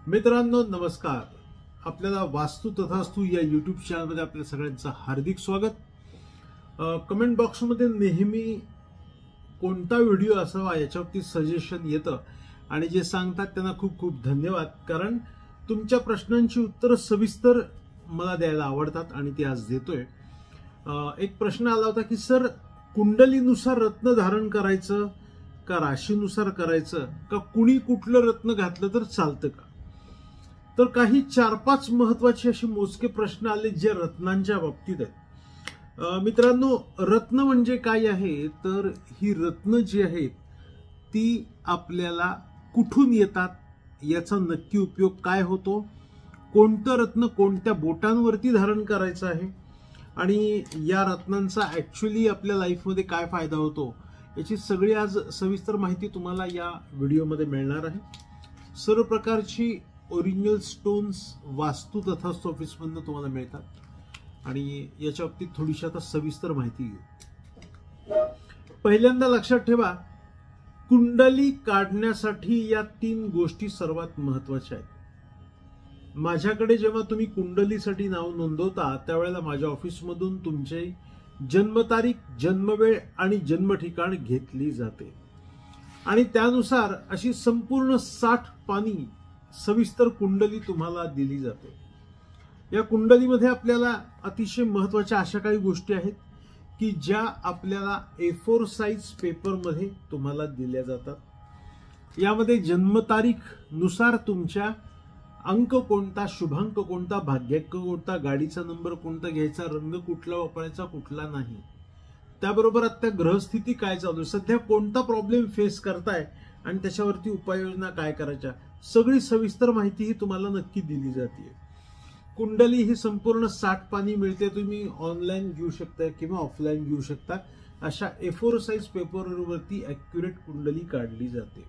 मित्रांनो नमस्कार. आपल्याला वास्तू तथास्तू या यूट्यूब चॅनलमध्ये आपल्या सगळ्यांचं हार्दिक स्वागत. कमेंट बॉक्समध्ये नेहमी कोणता व्हिडिओ असावा याच्यावरती सजेशन येतं आणि जे सांगतात त्यांना खूप खूप धन्यवाद, कारण तुमच्या प्रश्नांची उत्तरं सविस्तर मला द्यायला आवडतात आणि ती आज देतोय. एक प्रश्न आला होता की सर, कुंडलीनुसार रत्न धारण करायचं का राशीनुसार करायचं का कुणी कुठलं रत्न घातलं तर चालतं का? तर काही 4-5 महत्वाचे असे मोजके प्रश्न आले जे रत्नांच्या बाबतीत आहेत. मित्रांनो, रत्न म्हणजे काय आहे तर ही रत्न जी आहेत ती आपल्याला कुठून येतात, याचा नक्की उपयोग काय होतो, कोणतं रत्न कोणत्या बोटांवरती धारण करायचं आहे आणि या रत्नांचा ऍक्च्युअली आपल्या लाईफमध्ये काय फायदा होतो याची सगळी आज सविस्तर माहिती तुम्हाला या व्हिडिओमध्ये मिळणार आहे. सर्व प्रकारची ओरिजिनल स्टोन्स वास्तू तथास्तू ऑफिसमधून तुम्हाला मिळतात आणि याच्या बाबतीत थोडीशी आता सविस्तर माहिती घेऊ. पहिल्यांदा लक्षात ठेवा, कुंडली काढण्यासाठी या 3 गोष्टी सर्वात महत्वाच्या आहेत. माझ्याकडे जेव्हा तुम्ही कुंडलीसाठी नाव नोंदवता त्यावेळेला माझ्या ऑफिसमधून तुमचे जन्मतारीख, जन्मवेळ आणि जन्म ठिकाण घेतली जाते आणि त्यानुसार अशी संपूर्ण 60 पानी सविस्तर कुंडली तुम्हाला दिली जाते. या कुंडलीमध्ये आपल्याला अतिशय महत्वाच्या अशा काही गोष्टी आहेत की ज्या आपल्याला A4 साइज पेपरमध्ये तुम्हाला दिल्या जातात. यामध्ये जन्मतारीख नुसार तुमच्या अंक कोणता, शुभांक कोणता, भाग्यांक कोणता, गाडीचा नंबर कोणता घ्यायचा, रंग कुठला वापरायचा, कुठला नाही, त्याबरोबर आता ग्रहस्थिती काय चालू आहे, सध्या कोणता प्रॉब्लेम फेस करताय आणि त्याच्यावरती उपाययोजना काय करायच्या, सगळी सविस्तर माहिती ही तुम्हाला नक्की दिली जाते. कुंडली ही संपूर्ण 60 पानी मिळते. तुम्ही ऑनलाईन घेऊ शकता किंवा ऑफलाईन घेऊ शकता. अशा A4 साइज पेपरवरती ॲक्युरेट कुंडली काढली जाते.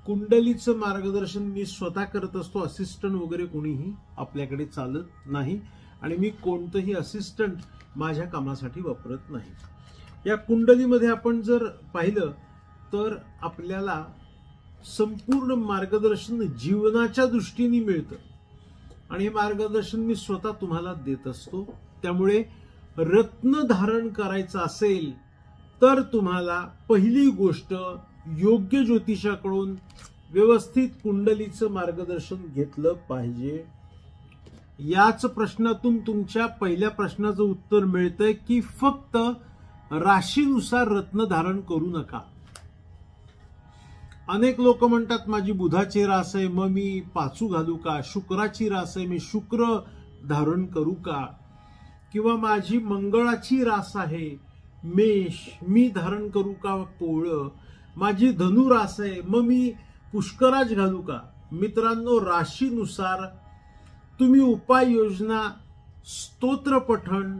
कुंडलीचं मार्गदर्शन मी स्वतः करत असतो. असिस्टंट वगैरे कोणीही आपल्याकडे चालत नाही आणि मी कोणतंही असिस्टंट माझ्या कामासाठी वापरत नाही. या कुंडलीमध्ये आपण जर पाहिलं तर आपल्याला संपूर्ण मार्गदर्शन जीवनाच्या दृष्टीने मिळतं आणि हे मार्गदर्शन मी स्वतः तुम्हाला देत असतो. त्यामुळे रत्न धारण करायचं असेल तर तुम्हाला पहिली गोष्ट योग्य ज्योतिषाकडून व्यवस्थित कुंडलीचं मार्गदर्शन घेतलं पाहिजे. याच प्रश्नातून तुमच्या पहिल्या प्रश्नाचं उत्तर मिळतंय की फक्त राशीनुसार रत्न धारण करू नका. अनेक लोक म्हणतात माझी बुधाची रास आहे मग मी पाचू घालू का, शुक्राची रास आहे मी शुक्र धारण करू का, किंवा माझी मंगळाची रास आहे मेष मी धारण करू का पोळं, माझी धनु रास आहे मग मी पुष्कराज घालू का. मित्रांनो, राशीनुसार तुम्ही उपाययोजना, स्तोत्र पठण,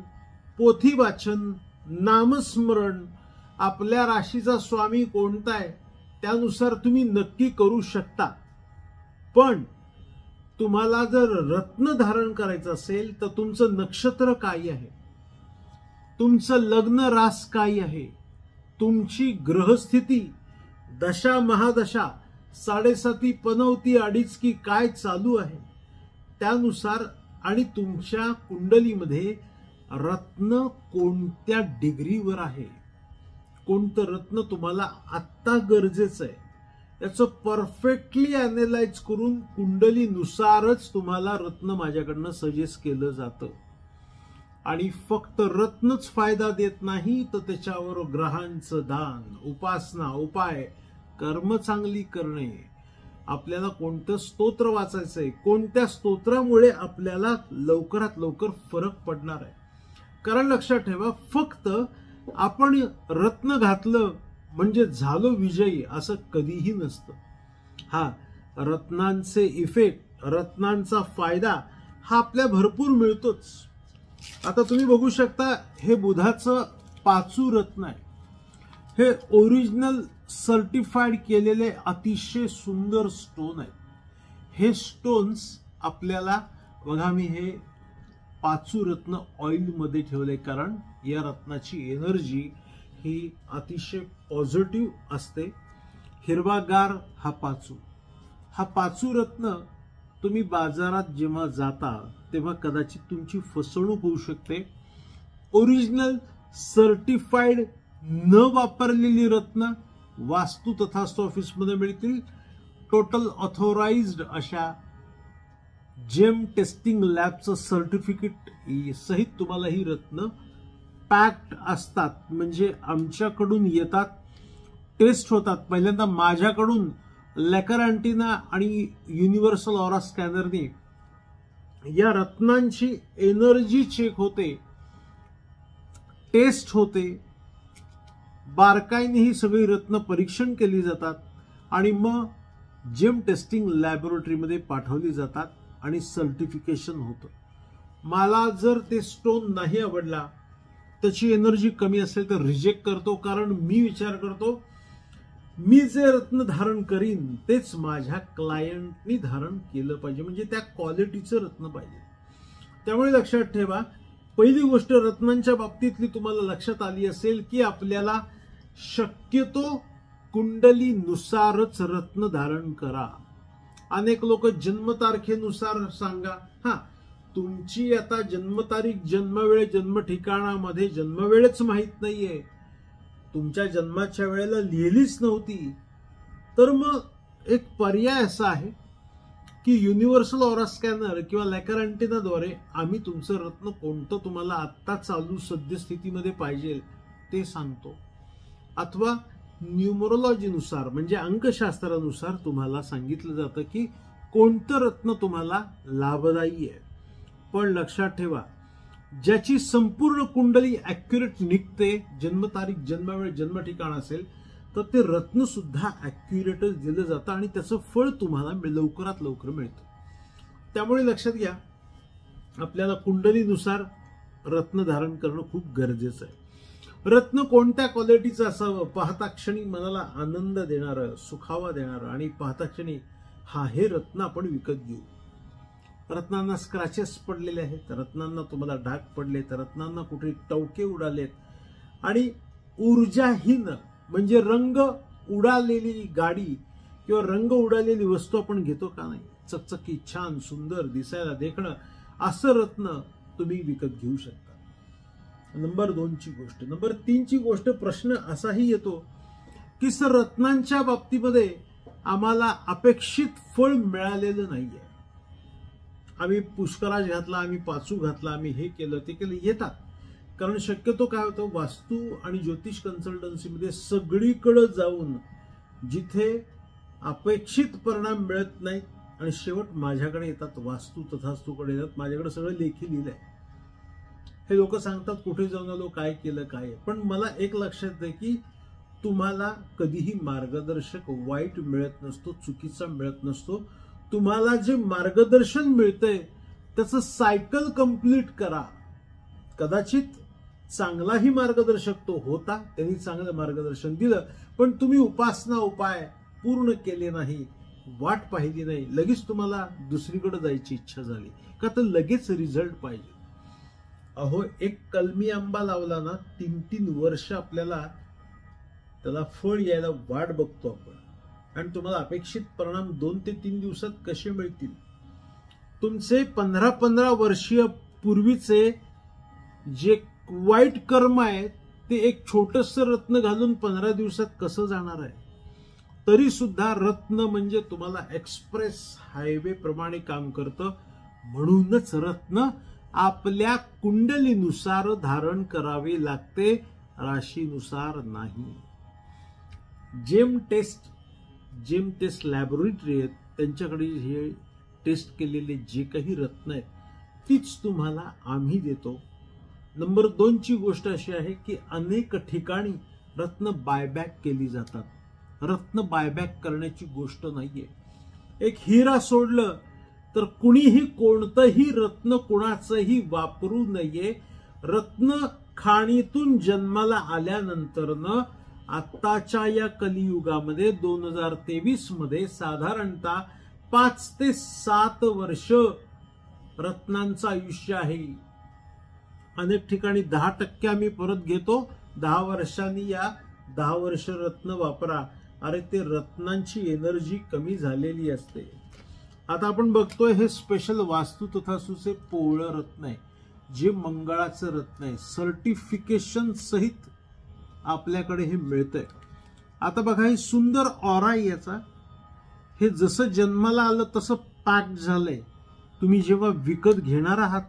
पोथी वाचन, नामस्मरण, आपल्या राशीचा स्वामी कोणता आहे त्यानुसार तुम्ही नक्की करू शकता. पण तुम्हाला जर रत्न धारण करायचं असेल तर तुमचं नक्षत्र काय आहे, तुमचं लग्न रास काय आहे, तुमची ग्रहस्थिती, दशा महादशा, 7.5 पनवती 2.5 की काय चालू आहे त्यानुसार आणि तुमच्या कुंडलीमध्ये रत्न कोणत्या डिग्रीवर आहे, कोणतं रत्न तुम्हाला आत्ता गरजेचं आहे याचं परफेक्टली अॅनालाइज करून कुंडलीनुसारच तुम्हाला रत्न माझ्याकडनं सजेस्ट केलं जातं. आणि फक्त रत्नच फायदा देत नाही तर त्याच्यावर ग्रहांचं दान, उपासना, उपाय, कर्म चांगली करणे, आपल्याला कोणतं स्तोत्र वाचायचंय, कोणत्या स्तोत्रामुळे आपल्याला लवकरात लवकर फरक पडणार आहे. कारण लक्षात ठेवा, फक्त आपण रत्न घातलं म्हणजे झालो विजयी असं कधीही नसतं. हा, रत्नांचे इफेक्ट, रत्नांचा फायदा हा आपल्या भरपूर मिळतोच. आता तुम्ही बघू शकता, हे बुधाचं पाचू रत्न आहे. हे ओरिजिनल सर्टिफाईड केलेले अतिशय सुंदर स्टोन आहेत. हे स्टोन्स आपल्याला बघा, मी हे पाचू रत्न ऑइल मध्ये ठेवले कारण या रत्नाची एनर्जी ही अतिशय पॉझिटिव्ह असते. हिरवागार हा पाचू रत्न तुम्ही बाजारात जेव्हा जाता तेव्हा कदाचित तुमची फसवणूक होऊ शकते. ओरिजिनल सर्टिफाईड न वापरलेली रत्न वास्तू तथास्तु ऑफिसमध्ये मिळतील. टोटल ऑथोराइज्ड अशा जेम टेस्टिंग लॅबचं सर्टिफिकेट सहित तुम्हाला ही रत्न पॅक्ड असतात. म्हणजे आमच्याकडून येतात, टेस्ट होतात. पहिल्यांदा माझ्याकडून लॅकर अँटिना आणि युनिव्हर्सल ऑरा स्कॅनरने या रत्नांची एनर्जी चेक होते, टेस्ट होते. बारकाईने ही सगळी रत्न परीक्षण केली जातात आणि मग जेम टेस्टिंग लॅबोरेटरीमध्ये पाठवली जातात आणि सर्टिफिकेशन होतं. मला जर ते स्टोन नाही आवडला, त्याची एनर्जी कमी असेल तर रिजेक्ट करतो. कारण मी विचार करतो मी जे रत्न धारण करीन तेच माझ्या क्लायंटनी धारण केलं पाहिजे, म्हणजे त्या क्वालिटीचं रत्न पाहिजे. त्यामुळे लक्षात ठेवा, पहिली गोष्ट रत्नांच्या बाबतीतली तुम्हाला लक्षात आली असेल की आपल्याला शक्यतो कुंडलीनुसारच रत्न धारण करा. अनेक लोक जन्मतारखेनुसार सांगा. तुमची आता जन्मतारीख, जन्मवेळ, जन्म ठिकाणामध्ये जन्मवेळच माहित नाहीये, तुमच्या जन्माच्या वेळेला लिहिलीच नव्हती, तर मग एक पर्याय असा आहे की युनिव्हर्सल ऑरा स्कॅनर किंवा लॅकर अँटिनाद्वारे आम्ही तुमचं रत्न कोणतं तुम्हाला आत्ता चालू सद्यस्थितीमध्ये पाहिजे ते सांगतो. अथवा न्यूमरोलॉजीनुसार म्हणजे अंकशास्त्रानुसार तुम्हाला सांगितलं जातं की कोणतं रत्न तुम्हाला लाभदायी आहे. पण लक्षात ठेवा, ज्याची संपूर्ण कुंडली ॲक्युरेट निघते, जन्मतारीख, जन्मवेळ, जन्म ठिकाण असेल तर ते रत्न सुद्धा ॲक्युरेटच दिलं जातं आणि त्याचं फळ तुम्हाला लवकरात लवकर मिळतं. त्यामुळे लक्षात घ्या, आपल्याला कुंडलीनुसार रत्न धारण करणं खूप गरजेचं आहे. रत्न कोणत्या क्वालिटीचं असावं? पाहता क्षणी मनाला आनंद देणारं, सुखावा देणारं आणि पाहता क्षणी हे रत्न आपण विकत घेऊ. रत्नांना स्क्रॅचेस पडलेले आहेत, रत्नांना तुम्हाला डाग पडलेत, रत्नांना कुठे टवके उडालेत आणि ऊर्जाहीन म्हणजे रंग उडालेली गाडी किंवा रंग उडालेली वस्तू आपण घेतो का नाही? चकचकी, छान, सुंदर दिसायला देखणं असं रत्न तुम्ही विकत घेऊ शकता. नंबर 2ची गोष्ट. नंबर 3ची गोष्ट, प्रश्न असाही येतो की सर रत्नांच्या बाबतीमध्ये आम्हाला अपेक्षित फळ मिळालेलं नाहीये. आम्ही पुष्कराज घातला, आम्ही पाचू घातला, आम्ही हे केलं ते केलं, येतात. कारण शक्यतो काय होतं, वास्तू आणि ज्योतिष कन्सल्टन्सीमध्ये सगळीकडे जाऊन जिथे अपेक्षित परिणाम मिळत नाहीत आणि शेवट माझ्याकडे येतात, वास्तू तथास्तूकडे येतात. माझ्याकडे सगळं लेखी लिहिलंय. हे लोक सांगतात कुठे जाऊन आलो, काय केलं, काय. पण मला एक लक्षात आहे की तुम्हाला कधीही मार्गदर्शक वाईट मिळत नसतो, चुकीचा मिळत नसतो. तुम्हाला जे मार्गदर्शन मिळतंय त्याचं सायकल कंप्लीट करा. कदाचित चांगलाही मार्गदर्शक तो होता, त्यांनी चांगलं मार्गदर्शन दिलं, पण तुम्ही उपासना उपाय पूर्ण केले नाही, वाट पाहिली नाही, लगेच तुम्हाला दुसरीकडे जायची इच्छा झाली का, तर लगेच रिझल्ट पाहिजे. अहो, एक कलमी आंबा लावला ना, 3-3 वर्ष आपल्याला त्याला फळ यायला वाट बघतो आपण, आणि तुम्हाला अपेक्षित परिणाम 2 ते 3 दिवसात कसे मिळतील? तुमचे 15-15 वर्षीय पूर्वीचे जे वाईट कर्म आहे ते एक छोटंसं रत्न घालून 15 दिवसात कसं जाणार आहे? तरी सुद्धा रत्न म्हणजे तुम्हाला एक्सप्रेस हायवे प्रमाणे काम करतं. म्हणूनच रत्न आपल्या कुंडलीनुसार धारण करावे लागते, राशीनुसार नाही. जेम टेस्ट लॅबोरेटरी आहेत, त्यांच्याकडे हे टेस्ट केलेले जे काही रत्न आहेत तीच तुम्हाला आम्ही देतो. नंबर 2ची गोष्ट अशी आहे की अनेक ठिकाणी रत्न बायबॅक केली जातात. रत्न बायबॅक करण्याची गोष्ट नाहीये. एक हिरा सोडलं तर कुणीही कोणतंही रत्न कुणाचंही वापरू नये. रत्न खाणीतून जन्माला आल्यानंतरनं आत्ताच्या या कलियुगामध्ये 2023 मध्ये साधारणतः 5 ते 7 वर्ष रत्नांचं आयुष्य आहे. अनेक ठिकाणी 10% आम्ही परत घेतो. 10 वर्षांनी या 10 वर्ष रत्न वापरा. अरे, ते रत्नांची एनर्जी कमी झालेली असते. आता आपण बघतोय हे स्पेशल वास्तू तथास्तूचे पोवळं रत्न आहे, जे मंगळाचं रत्न आहे, सर्टिफिकेशन सहित आपल्याकडे हे मिळतंय. आता बघा हे सुंदर ऑरा आहे याचा. हे जसं जन्माला आलं तसं पॅक झालंय. तुम्ही जेव्हा विकत घेणार आहात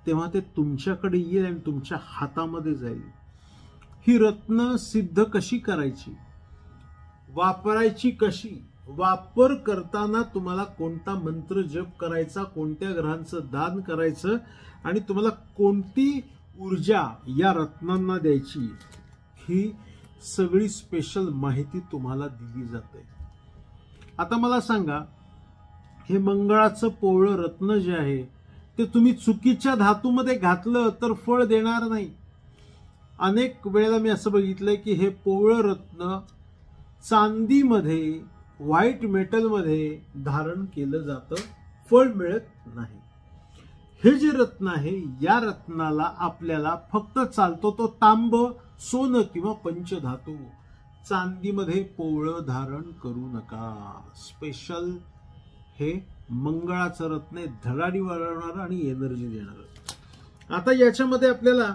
तेव्हा ते तुमच्याकडे येईल आणि तुमच्या हातामध्ये जाईल. ही रत्न सिद्ध कशी करायची, वापरायची कशी, वापर करताना तुम्हाला कोणता मंत्र जप करायचा, कोणत्या ग्रहांचं दान करायचं आणि तुम्हाला कोणती ऊर्जा या रत्नांना द्यायची, ही सगळी स्पेशल माहिती तुम्हाला दिली जाते. आता मला सांगा, हे मंगळाचं पोवळं रत्न जे आहे ते तुम्ही चुकीच्या धातूमध्ये घातलं तर फळ देणार नाही. अनेक वेळेला मी असं बघितलंय की हे पोवळं रत्न चांदीमध्ये, व्हाईट मेटलमध्ये धारण केलं जातं, फळ मिळत नाही. हे जे रत्न आहे या रत्नाला आपल्याला फक्त चालतो तो तांब, सोनं किंवा पंचधातू. चांदीमध्ये पोवळं धारण करू नका. स्पेशल हे मंगळाचं रत्न आहे, धडाडी वाढवणारं आणि एनर्जी देणारं. आता याच्यामध्ये आपल्याला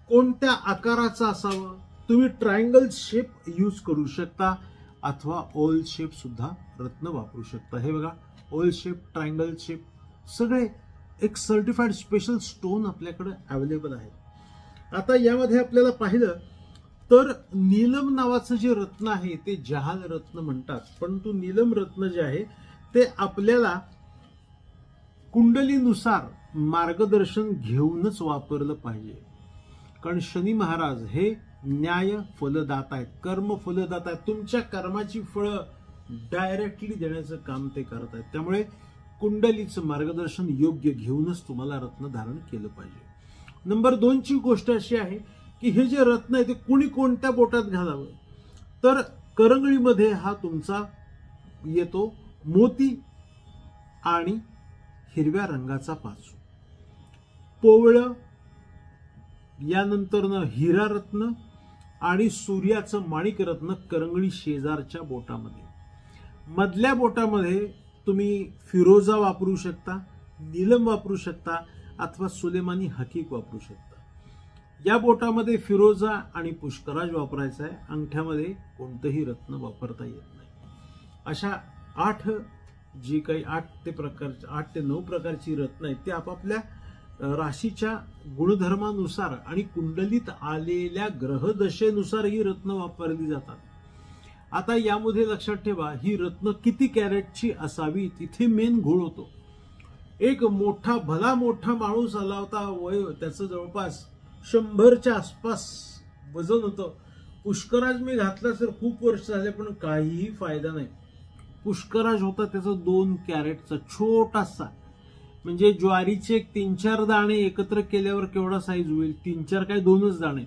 कोणत्या आकाराचं असावं, तुम्ही ट्रायंगल शेप यूज करू शकता अथवा ओल शेप सुद्धा रत्न वापरू शकता. हे बघा, ओल शेप, ट्रायंगल शेप, सगळे एक सर्टिफाईड स्पेशल स्टोन आपल्याकडे अवेलेबल आहे. आता यामध्ये आपल्याला पाहिलं तर नीलम नावाचं जे रत्न आहे ते जहाल रत्न म्हणतात, परंतु नीलम रत्न जे आहे ते आपल्याला कुंडलीनुसार मार्गदर्शन घेऊनच वापरलं पाहिजे. कारण शनी महाराज हे न्याय फलदाता आहेत, कर्म फलदाता आहेत. तुमच्या कर्माची फळं डायरेक्टली देण्याचं काम ते करत आहेत. त्यामुळे कुंडलीचं मार्गदर्शन योग्य घेऊनच तुम्हाला रत्न धारण केलं पाहिजे. नंबर 2 ची गोष्ट अशी आहे की हे जे रत्न आहे ते कुणी कोणत्या बोटात घालावं, तर करंगळीमध्ये हा तुमचा येतो मोती आणि हिरव्या रंगाचा पाचू, पोवळं, यानंतर हिरा रत्न आणि सूर्याचं माणिक रत्न करंगळी शेजारच्या बोटामध्ये. मधल्या बोटामध्ये तुम्ही फिरोजा वापरू शकता, नीलम वापरू शकता अथवा सुलेमानी हकीक वापरू शकता. या बोटामध्ये फिरोजा आणि पुष्कराज वापरायचा आहे, अंगठ्यामध्ये कोणतंही रत्न वापरता येत नाही. अशा 8 जी काही 8 ते 9 प्रकारची रत्न आहेत ते आपापल्या राशीच्या गुणधर्मानुसार आणि कुंडलीत आलेल्या ग्रहदशेनुसार ही रत्न वापरली जातात. आता यामध्ये लक्षात ठेवा, ही रत्न किती कॅरेटची असावी तिथे मेन घोळ होतो. एक मोठा भला मोठा माणूस आला होता, वय त्याचं जवळपास 100च्या आसपास वजन होतं. पुष्कराज मी घातला सर, खूप वर्ष झाले पण काहीही फायदा नाही. पुष्कराज होता त्याचा 2 कॅरेटचा छोटासा, म्हणजे ज्वारीचे 3-4 दाणे एकत्र केल्यावर केवढा साईज होईल, 3-4 काय 2च दाणे,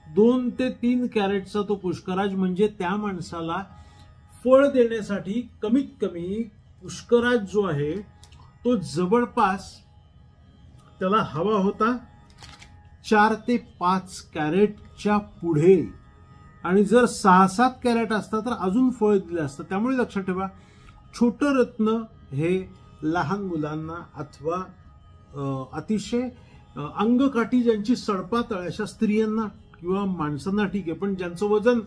2 ते 3 कॅरेटचा तो पुष्कराज. म्हणजे त्या माणसाला फळ देण्यासाठी कमीत कमी पुष्कराज जो आहे तो जवळपास त्याला हवा होता 4 ते 5 कॅरेटच्या पुढे, आणि जर 6-7 कॅरेट असता तर अजून फळ दिलं असतं. त्यामुळे लक्षात ठेवा, छोटं रत्न हे लहान मुलांना अथवा अतिशय अंगकाठी ज्यांची सडपातळ अशा स्त्रियांना किंवा माणसांना ठीक आहे, पण ज्यांचं वजन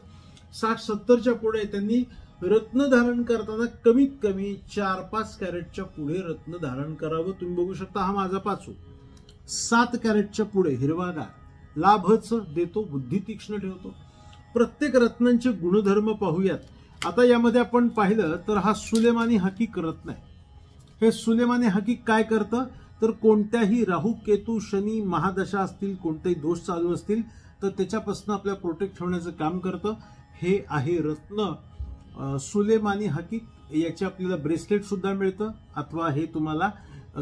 60-70च्या पुढे त्यांनी रत्न धारण करताना कमीत कमी 4-5 कॅरेटच्या पुढे रत्न धारण करावं. तुम्ही बघू शकता, हा माझा पाचू 7 कॅरेटच्या पुढे हिरवागार, लाभच देतो, बुद्धी तीक्ष्ण ठेवतो. प्रत्येक रत्नांचे गुणधर्म पाहूयात. आता यामध्ये आपण पाहिलं तर हा सुलेमानी हकीक रत्न आहे. हे सुलेमानी हकीक काय करतं, तर कोणत्याही राहू, केतू, शनी महादशा असतील, कोणतेही दोष चालू असतील तर त्याच्यापासून आपल्याला प्रोटेक्ट ठेवण्याचं काम करतं. हे आहे रत्न सुलेमानी हकीक. याचे आपल्याला ब्रेसलेट सुद्धा मिळतं अथवा हे तुम्हाला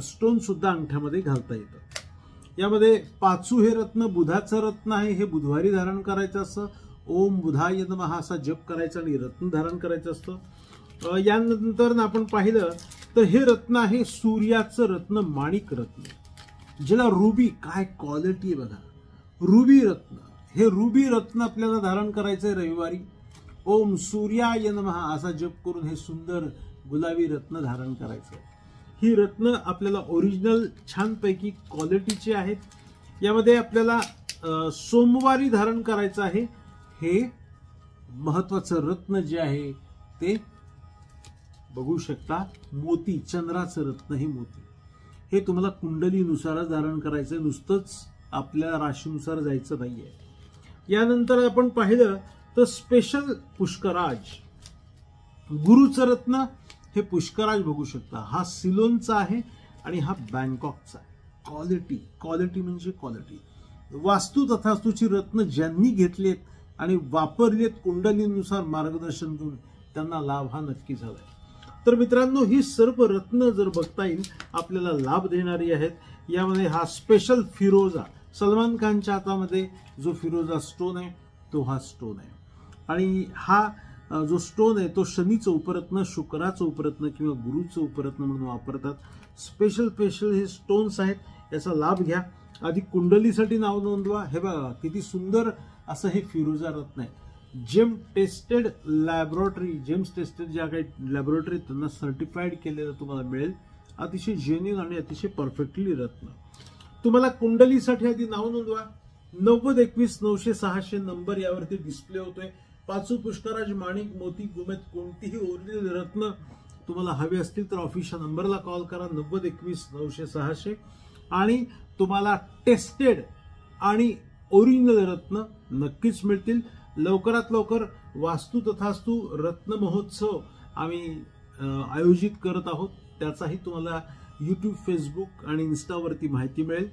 स्टोन सुद्धा अंगठ्यामध्ये घालता येतं. यामध्ये पाचू हे रत्न बुधाचं रत्न आहे, हे बुधवारी धारण करायचं असतं. ओम बुधाय नमः असा जप करायचा आणि रत्न धारण करायचं असतं. यानंतर आपण पाहिलं तर हे रत्न आहे सूर्याचं रत्न, माणिक रत्न, ज्याला रुबी, काय क्वालिटी आहे बघा, रुबी रत्न. हे रुबी रत्न आपल्याला धारण करायचंय रविवारी. ओम सूर्याय नमः असा जप करून हे सुंदर गुलाबी रत्न धारण करायचं आहे. ही रत्न आपल्याला ओरिजिनल छानपैकी क्वालिटीची आहेत. यामध्ये आपल्याला सोमवारी धारण करायचं आहे. हे महत्वाचं रत्न जे आहे ते बघू शकता, मोती, चंद्राचं रत्न हे मोती. हे तुम्हाला कुंडलीनुसारच धारण करायचं, नुसतंच आपल्या राशीनुसार जायचं नाहीये. यानंतर आपण पाहिलं तर स्पेशल पुष्कराज, गुरुचं रत्न हे पुष्कराज बघू शकता. हा सिलोनचा आहे आणि हा बँकॉकचा आहे. क्वालिटी म्हणजे क्वालिटी. वास्तू तथास्तूची रत्न ज्यांनी घेतलेत आणि वापरलेत कुंडलीनुसार मार्गदर्शन घेऊन, त्यांना लाभ हा नक्की झालाय. तर मित्रांनो, ही सर्व रत्न जर बघता येईल आपल्याला लाभ देणारी आहेत. यामध्ये हा स्पेशल फिरोजा, सलमान खानच्या हातामध्ये जो फिरोजा स्टोन आहे तो हा स्टोन आहे. आणि हा जो स्टोन आहे तो शनीचं उपरत्न, शुक्राचं उपरत्न किंवा गुरुचं उपरत्न म्हणून वापरतात. स्पेशल हे स्टोन्स आहेत. याचा लाभ घ्या. आधी कुंडलीसाठी नाव नोंदवा. हे बघा किती सुंदर असं हे फिरोजा रत्न आहे. जेम्स टेस्टेड ज्या काही लॅबोरेटरी त्यांना सर्टिफाईड केलेलं तुम्हाला मिळेल. अतिशय जेन्युइन आणि अतिशय परफेक्टली रत्न. तुम्हाला कुंडलीसाठी आधी नाव नोंदवा. 9021 नंबर यावरती डिस्प्ले होतोय. पाचू, पुष्कराज, माणिक, मोती, गुमेत कोणतीही ओरिजिनल रत्न तुम्हाला हवे असतील तर ऑफिसच्या नंबरला कॉल करा 9021 आणि तुम्हाला टेस्टेड आणि ओरिजिनल रत्न नक्कीच मिळतील. लवकरात लवकर वास्तू तथास्तू रत्न महोत्सव आम्ही आयोजित करत आहोत. त्याचाही तुम्हाला YouTube, फेसबुक आणि इन्स्टावरती माहिती मिळेल.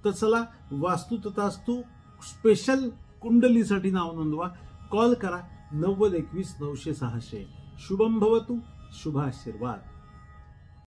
तर चला, वास्तू तथास्तू स्पेशल कुंडलीसाठी नाव नोंदवा. कॉल करा 9021 900. शुभम भवतु, शुभ आशीर्वाद.